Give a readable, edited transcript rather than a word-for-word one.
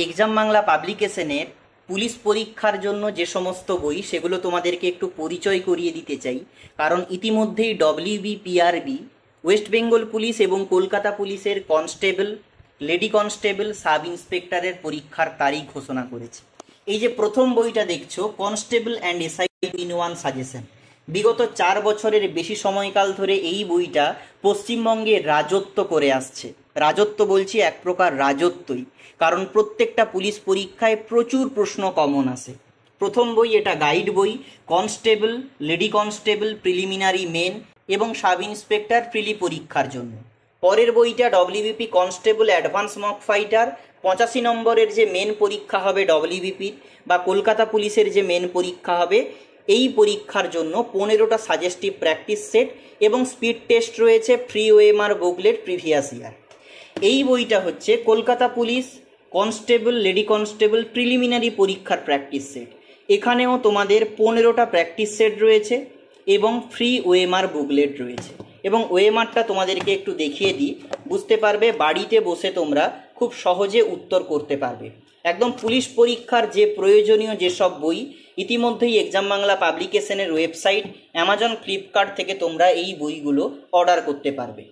Exam Bangla পাবলিকেশনের police পরীক্ষার জন্য যে সমস্ত বই সেগুলো তোমাদেরকে একটু পরিচয় করিয়ে দিতে চাই। কারণ ইতিমধ্যেই WBPRB ওয়েস্ট বেঙ্গল পুলিশ এবং কলকাতা পুলিশের কনস্টেবল, লেডি কনস্টেবল, সাব ইন্সপেক্টরের পরীক্ষার তারিখ ঘোষণা করেছে। এই যে প্রথম বইটা দেখছো, constable and SI in one suggestion, বিগত 4 বছরের বেশি সময়কাল ধরে এই বইটা পশ্চিমবঙ্গে রাজত্ব করে আসছে। রাজত্ব বলছি এক প্রকার রাজত্বই, কারণ প্রত্যেকটা পুলিশ পরীক্ষায় প্রচুর প্রশ্ন কমন আসে। প্রথম বই এটা গাইড বই, constable, lady constable, preliminary main এবং সাব ইন্সপেক্টর প্রিলি পরীক্ষার জন্য। পরের বইটা WBP constable advance mock fighter, 85 নম্বরের যে মেন পরীক্ষা হবে WBPর বা কলকাতা পুলিশের যে মেন পরীক্ষা হবে, এই পরীক্ষার জন্য 15টা সাজেস্টিভ প্র্যাকটিস সেট এবং স্পিড টেস্ট রয়েছে, free OMR booklet previous year. এই বইটা হচ্ছে Kolkata police constable, lady constable preliminary পরীক্ষার প্র্যাকটিস সেট। এখানেও তোমাদের 15টা প্র্যাকটিস সেট রয়েছে এবং ফ্রি OMR বুকলেট রয়েছে। এবং OMRটা তোমাদেরকে একটু দেখিয়ে দিই, বুঝতে পারবে, বাড়িতে বসে তোমরা খুব সহজে উত্তর করতে পারবে। একদম পুলিশ পরীক্ষার যে প্রয়োজনীয় যেসব বই, ইতিমধ্যেই এক্সাম বাংলা পাবলিকেশনের ওয়েবসাইট, অ্যামাজন, ফ্লিপকার্ট থেকে তোমরা এই বইগুলো অর্ডার করতে পারবে।